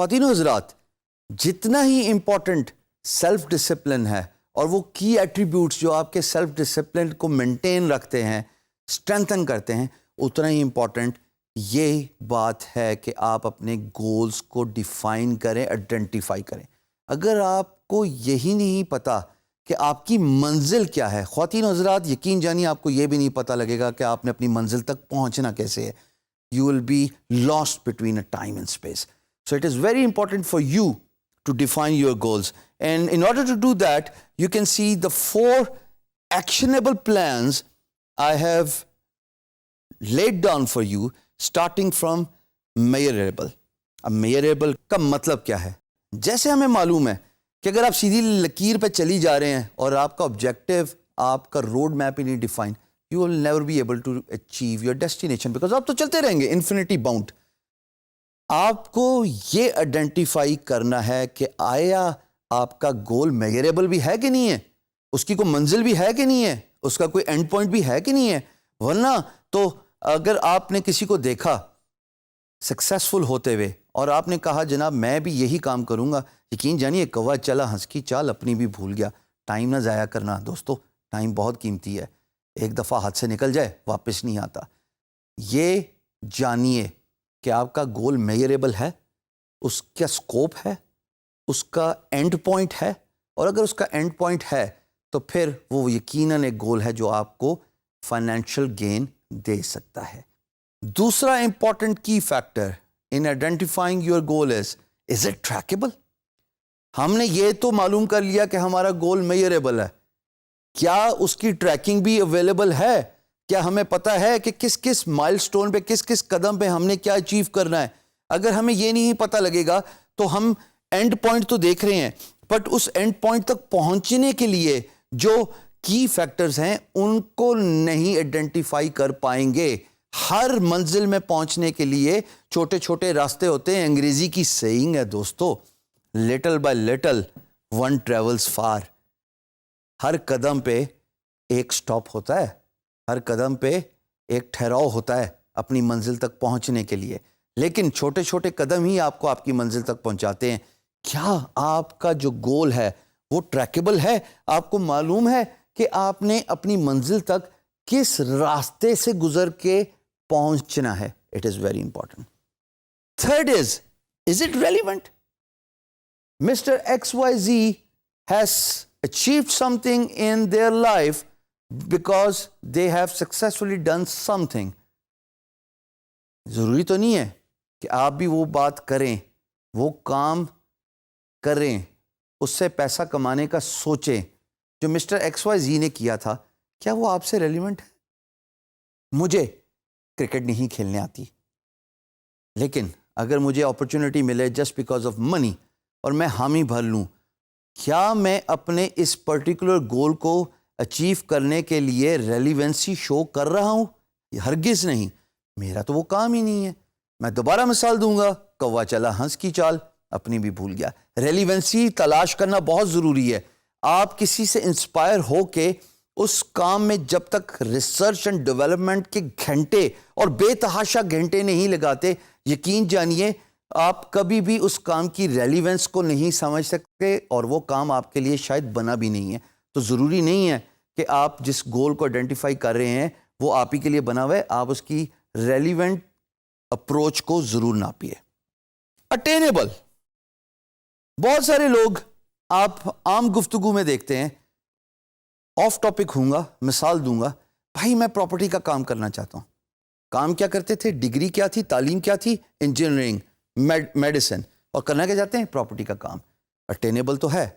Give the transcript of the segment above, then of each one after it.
خواتین و حضرات, جتنا ہی امپورٹنٹ سیلف ڈسپلن ہے اور وہ کی ایٹریبیوٹس جو آپ کے سیلف ڈسپلن کو مینٹین رکھتے ہیں, اسٹرینتھن کرتے ہیں, اتنا ہی امپورٹنٹ یہ بات ہے کہ آپ اپنے گولز کو ڈیفائن کریں, آئیڈینٹیفائی کریں. اگر آپ کو یہی نہیں پتا کہ آپ کی منزل کیا ہے, خواتین و حضرات یقین جانیے آپ کو یہ بھی نہیں پتا لگے گا کہ آپ نے اپنی منزل تک پہنچنا کیسے ہے. You will be lost between a time and space. So it is very important for you to define your goals. And in order to do that, you can see the 4 actionable plans I have laid down for you, starting from measurable. اب measurable کا مطلب کیا ہے؟ جیسے ہمیں معلوم ہے کہ اگر آپ سیدھی لکیر پہ چلی جا رہے ہیں اور آپ کا آبجیکٹو, آپ کا روڈ میپ ہی نہیں define, you will never be able to achieve your destination because آپ تو چلتے رہیں گے infinity bound. آپ کو یہ آئیڈینٹیفائی کرنا ہے کہ آیا آپ کا گول میجریبل بھی ہے کہ نہیں ہے, اس کی کوئی منزل بھی ہے کہ نہیں ہے, اس کا کوئی اینڈ پوائنٹ بھی ہے کہ نہیں ہے. ورنہ تو اگر آپ نے کسی کو دیکھا سکسیسفل ہوتے ہوئے اور آپ نے کہا جناب میں بھی یہی کام کروں گا, یقین جانیے کوا چلا ہنس کی چال اپنی بھی بھول گیا. ٹائم نہ ضائع کرنا دوستو, ٹائم بہت قیمتی ہے, ایک دفعہ ہاتھ سے نکل جائے واپس نہیں آتا. یہ جانیے کہ آپ کا گول میجریبل ہے, اس کا سکوپ ہے, اس کا اینڈ پوائنٹ ہے, اور اگر اس کا اینڈ پوائنٹ ہے تو پھر وہ یقیناً ایک گول ہے جو آپ کو فائنینشیل گین دے سکتا ہے. دوسرا important key factor in identifying your goal is it trackable. ہم نے یہ تو معلوم کر لیا کہ ہمارا گول میجریبل ہے, کیا اس کی ٹریکنگ بھی اویلیبل ہے؟ کیا ہمیں پتا ہے کہ کس کس مائل سٹون پہ, کس کس قدم پہ ہم نے کیا اچیو کرنا ہے؟ اگر ہمیں یہ نہیں پتا لگے گا تو ہم اینڈ پوائنٹ تو دیکھ رہے ہیں, بٹ اس اینڈ پوائنٹ تک پہنچنے کے لیے جو کی فیکٹرز ہیں ان کو نہیں آئیڈینٹیفائی کر پائیں گے. ہر منزل میں پہنچنے کے لیے چھوٹے چھوٹے راستے ہوتے ہیں. انگریزی کی سیئنگ ہے دوستو, little by little one travels far. ہر قدم پہ ایک سٹاپ ہوتا ہے, ہر قدم پہ ایک ٹھہراؤ ہوتا ہے اپنی منزل تک پہنچنے کے لیے, لیکن چھوٹے چھوٹے قدم ہی آپ کو آپ کی منزل تک پہنچاتے ہیں. کیا آپ کا جو گول ہے وہ ٹریکیبل ہے؟ آپ کو معلوم ہے کہ آپ نے اپنی منزل تک کس راستے سے گزر کے پہنچنا ہے؟ It is very important. Third is it relevant? Mister X Y Z has achieved something in their life because they have successfully done something. ضروری تو نہیں ہے کہ آپ بھی وہ بات کریں, وہ کام کریں, اس سے پیسہ کمانے کا سوچیں جو مسٹر ایکس وائی زی نے کیا تھا. کیا وہ آپ سے ریلیونٹ ہے؟ مجھے کرکٹ نہیں کھیلنے آتی, لیکن اگر مجھے اپرچونٹی ملے جسٹ بیکاز آف منی اور میں حامی بھر لوں, کیا میں اپنے اس پرٹیکولر گول کو اچیو کرنے کے لیے ریلیونسی شو کر رہا ہوں؟ ہرگز نہیں, میرا تو وہ کام ہی نہیں ہے. میں دوبارہ مثال دوں گا, کوا چلا ہنس کی چال اپنی بھی بھول گیا. ریلیونسی تلاش کرنا بہت ضروری ہے. آپ کسی سے انسپائر ہو کے اس کام میں جب تک ریسرچ اینڈ ڈیولپمنٹ کے گھنٹے اور بے تحاشا گھنٹے نہیں لگاتے, یقین جانیے آپ کبھی بھی اس کام کی ریلیونس کو نہیں سمجھ سکتے اور وہ کام آپ کے لیے شاید بنا بھی نہیں ہے. تو ضروری نہیں ہے کہ آپ جس گول کو آئیڈینٹیفائی کر رہے ہیں وہ آپ ہی کے لیے بنا ہوا ہے. آپ اس کی ریلیونٹ اپروچ کو ضرور ناپیے. اٹینیبل. بہت سارے لوگ آپ عام گفتگو میں دیکھتے ہیں, آف ٹاپک ہوں گا, مثال دوں گا, بھائی میں پراپرٹی کا کام کرنا چاہتا ہوں. کام کیا کرتے تھے؟ ڈگری کیا تھی؟ تعلیم کیا تھی؟ انجینئرنگ, میڈیسن, اور کرنا کیا چاہتے ہیں؟ پراپرٹی کا کام. اٹینیبل تو ہے.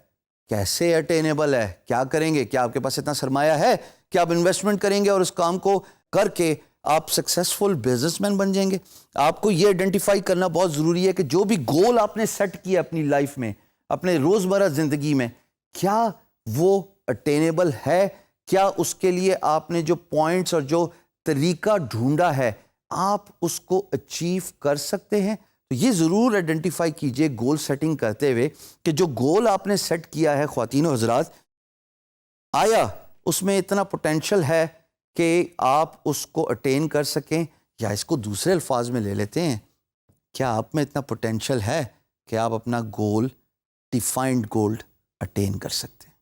کیسے اٹینیبل ہے؟ کیا کریں گے؟ کیا آپ کے پاس اتنا سرمایہ ہے کہ آپ انویسٹمنٹ کریں گے اور اس کام کو کر کے آپ سکسیسفل بزنس مین بن جائیں گے؟ آپ کو یہ آئیڈینٹیفائی کرنا بہت ضروری ہے کہ جو بھی گول آپ نے سیٹ کیا اپنی لائف میں, اپنے روزمرہ زندگی میں, کیا وہ اٹینیبل ہے؟ کیا اس کے لیے آپ نے جو پوائنٹس اور جو طریقہ ڈھونڈا ہے آپ اس کو اچیو کر سکتے ہیں؟ تو یہ ضرور آئیڈینٹیفائی کیجئے گول سیٹنگ کرتے ہوئے کہ جو گول آپ نے سیٹ کیا ہے خواتین و حضرات, آیا اس میں اتنا پوٹینشل ہے کہ آپ اس کو اٹین کر سکیں؟ یا اس کو دوسرے الفاظ میں لے لیتے ہیں, کیا آپ میں اتنا پوٹینشل ہے کہ آپ اپنا گول ڈیفائنڈ گول اٹین کر سکتے ہیں.